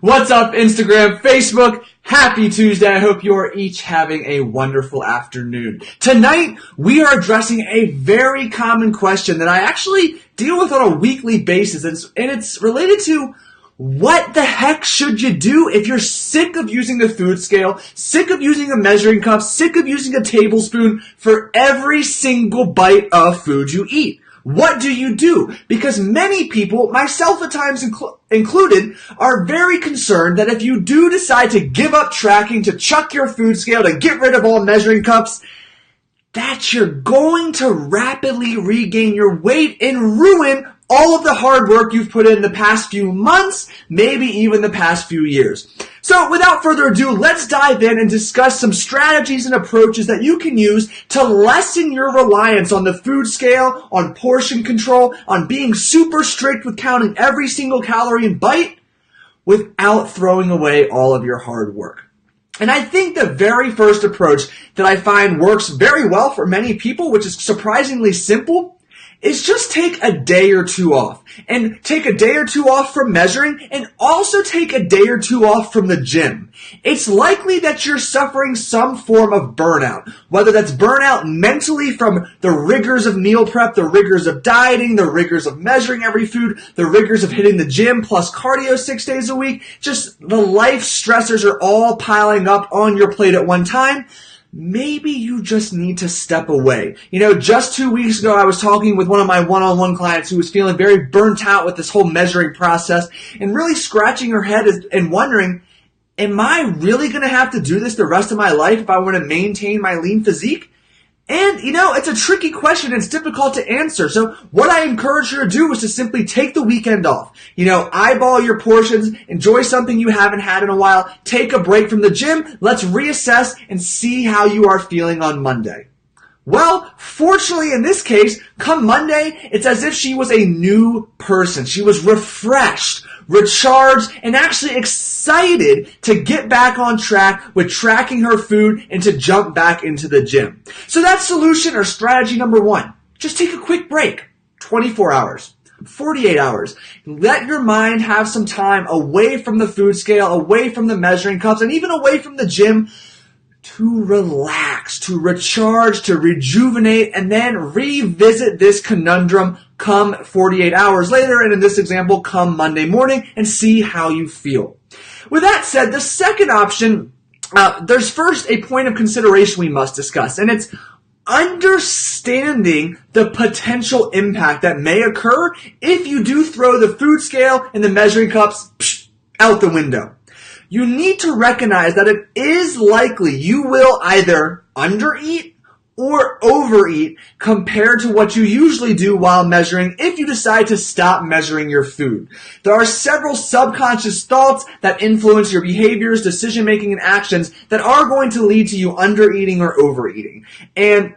What's up, Instagram, Facebook? Happy Tuesday. I hope you are each having a wonderful afternoon. Tonight, we are addressing a very common question that I actually deal with on a weekly basis, and it's related to what the heck should you do if you're sick of using the food scale, sick of using a measuring cup, sick of using a tablespoon for every single bite of food you eat? What do you do? Because many people, myself at times included, are very concerned that if you do decide to give up tracking, to chuck your food scale, to get rid of all measuring cups, that you're going to rapidly regain your weight and ruin all of the hard work you've put in the past few months, maybe even the past few years. So without further ado, let's dive in and discuss some strategies and approaches that you can use to lessen your reliance on the food scale, on portion control, on being super strict with counting every single calorie and bite without throwing away all of your hard work. And I think the very first approach that I find works very well for many people, which is surprisingly simple, is just take a day or two off. And take a day or two off from measuring, and also take a day or two off from the gym. It's likely that you're suffering some form of burnout, whether that's burnout mentally from the rigors of meal prep, the rigors of dieting, the rigors of measuring every food, the rigors of hitting the gym plus cardio 6 days a week. Just the life stressors are all piling up on your plate at one time. Maybe you just need to step away. Just 2 weeks ago, I was talking with one of my one-on-one clients who was feeling very burnt out with this whole measuring process and really scratching her head and wondering, am I really going to have to do this the rest of my life if I want to maintain my lean physique? And, it's a tricky question. It's difficult to answer. So what I encourage her to do is to simply take the weekend off. Eyeball your portions, enjoy something you haven't had in a while, take a break from the gym, let's reassess and see how you are feeling on Monday. Well, fortunately in this case, come Monday, it's as if she was a new person. She was refreshed, recharged, and actually excited to get back on track with tracking her food and to jump back into the gym. So that's solution or strategy number one. Just take a quick break. 24 hours. 48 hours. Let your mind have some time away from the food scale, away from the measuring cups, and even away from the gym to relax, to recharge, to rejuvenate, and then revisit this conundrum come 48 hours later, and in this example, come Monday morning, and see how you feel. With that said, the second option, there's first a point of consideration we must discuss, and it's understanding the potential impact that may occur if you do throw the food scale and the measuring cups out the window. You need to recognize that it is likely you will either undereat or overeat compared to what you usually do while measuring if you decide to stop measuring your food. There are several subconscious thoughts that influence your behaviors, decision-making, and actions that are going to lead to you undereating or overeating. And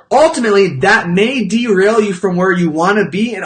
ultimately, that may derail you from where you want to be and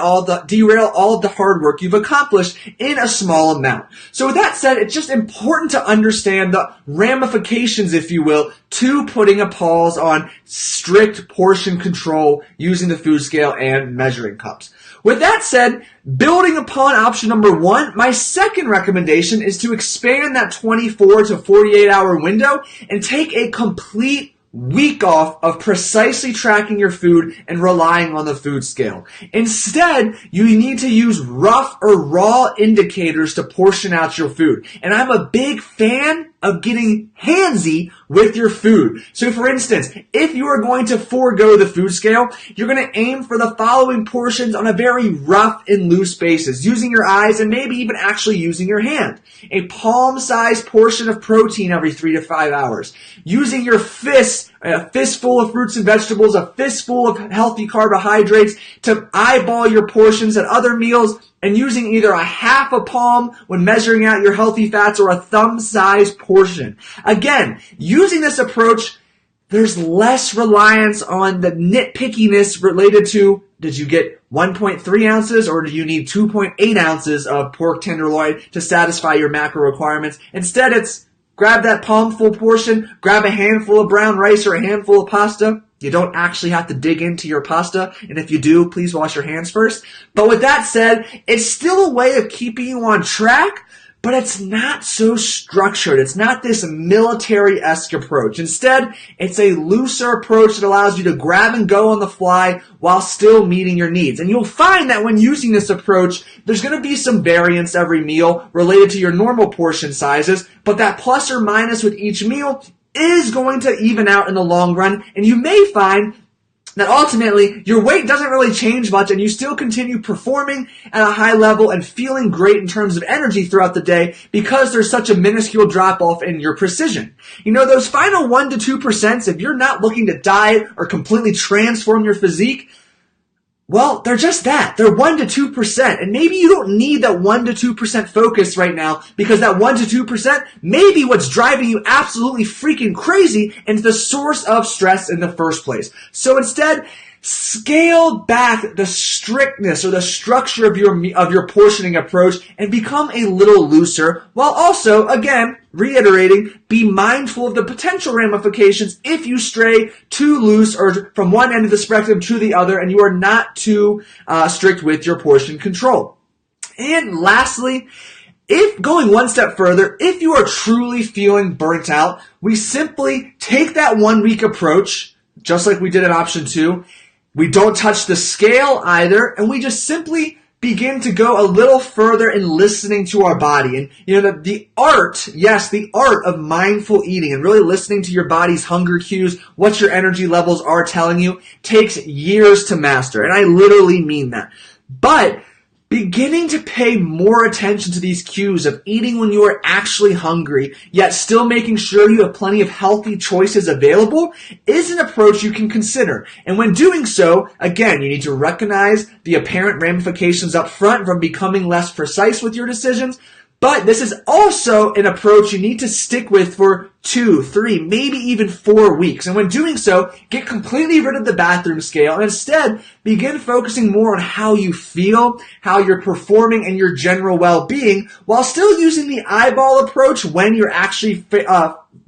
derail all of the hard work you've accomplished in a small amount. So with that said, it's just important to understand the ramifications, if you will, to putting a pause on strict portion control using the food scale and measuring cups. With that said, building upon option number one, my second recommendation is to expand that 24 to 48 hour window and take a complete week off of precisely tracking your food and relying on the food scale. Instead, you need to use rough or raw indicators to portion out your food. And I'm a big fan of getting handsy with your food. So for instance, if you are going to forego the food scale, you're going to aim for the following portions on a very rough and loose basis, using your eyes and maybe even actually using your hand. A palm-sized portion of protein every 3 to 5 hours. Using your fist, a fistful of fruits and vegetables, a fistful of healthy carbohydrates to eyeball your portions at other meals, and using either a half a palm when measuring out your healthy fats or a thumb-sized portion. Again, using this approach, there's less reliance on the nitpickiness related to, did you get 1.3 ounces or do you need 2.8 ounces of pork tenderloin to satisfy your macro requirements? Instead, it's grab that palm-full portion, grab a handful of brown rice or a handful of pasta. You don't actually have to dig into your pasta, and if you do, please wash your hands first. But with that said, it's still a way of keeping you on track, But it's not so structured. It's not this military-esque approach. Instead, it's a looser approach that allows you to grab and go on the fly while still meeting your needs. And you'll find that when using this approach, there's going to be some variance every meal related to your normal portion sizes, but that plus or minus with each meal is going to even out in the long run, and you may find that ultimately your weight doesn't really change much and you still continue performing at a high level and feeling great in terms of energy throughout the day because there's such a minuscule drop off in your precision. You know, those final 1 to 2%, if you're not looking to diet or completely transform your physique, well, they're just that. They're 1 to 2%. And maybe you don't need that 1 to 2% focus right now because that 1 to 2% may be what's driving you absolutely freaking crazy and the source of stress in the first place. So instead, scale back the strictness or the structure of your portioning approach and become a little looser while also, again, reiterating, be mindful of the potential ramifications if you stray too loose or from one end of the spectrum to the other and you are not too strict with your portion control. And lastly, if going one step further, if you are truly feeling burnt out, we simply take that 1 week approach, just like we did in option 2. We don't touch the scale either, and we just simply begin to go a little further in listening to our body. And, you know, the art of mindful eating and really listening to your body's hunger cues, what your energy levels are telling you, takes years to master. And I literally mean that. But beginning to pay more attention to these cues of eating when you are actually hungry, yet still making sure you have plenty of healthy choices available is an approach you can consider. And when doing so, again, you need to recognize the apparent ramifications up front from becoming less precise with your decisions. But this is also an approach you need to stick with for 2, 3, maybe even 4 weeks. And when doing so, get completely rid of the bathroom scale and instead begin focusing more on how you feel, how you're performing, and your general well-being while still using the eyeball approach when you're actually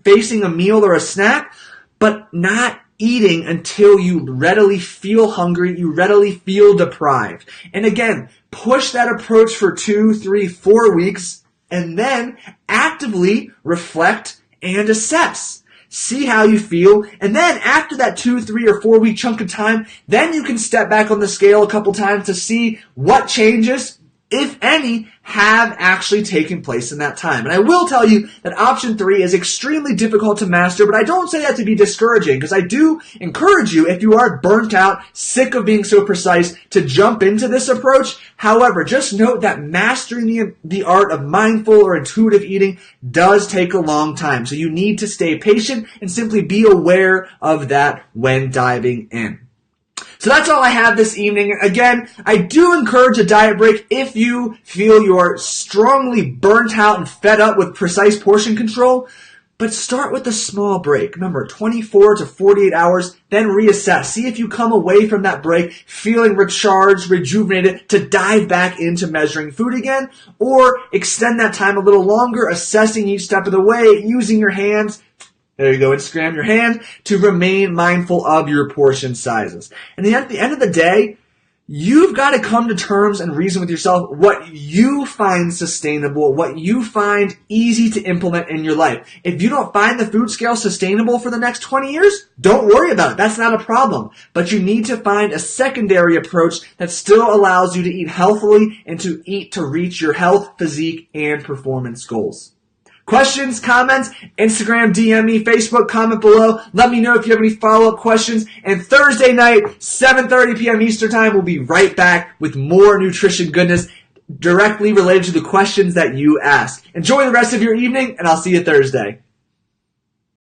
facing a meal or a snack, but not eating until you readily feel hungry, you readily feel deprived. And again, push that approach for 2, 3, 4 weeks, and then actively reflect and assess. See how you feel, and then after that 2, 3, or 4 week chunk of time, then you can step back on the scale a couple times to see what changes, if any, have actually taken place in that time. And I will tell you that option 3 is extremely difficult to master, but I don't say that to be discouraging because I do encourage you, if you are burnt out, sick of being so precise, to jump into this approach. However, just note that mastering the art of mindful or intuitive eating does take a long time. So you need to stay patient and simply be aware of that when diving in. So that's all I have this evening. Again, I do encourage a diet break if you feel you're strongly burnt out and fed up with precise portion control. But start with a small break. Remember, 24 to 48 hours, then reassess. See if you come away from that break feeling recharged, rejuvenated to dive back into measuring food again, or extend that time a little longer, assessing each step of the way, using your hands. There you go, Instagram, your hand, to remain mindful of your portion sizes. And at the end of the day, you've got to come to terms and reason with yourself what you find sustainable, what you find easy to implement in your life. If you don't find the food scale sustainable for the next 20 years, don't worry about it. That's not a problem. But you need to find a secondary approach that still allows you to eat healthily and to eat to reach your health, physique, and performance goals. Questions, comments, Instagram, DM me, Facebook, comment below. Let me know if you have any follow-up questions. And Thursday night, 7:30 p.m. Eastern Time, we'll be right back with more nutrition goodness directly related to the questions that you ask. Enjoy the rest of your evening, and I'll see you Thursday.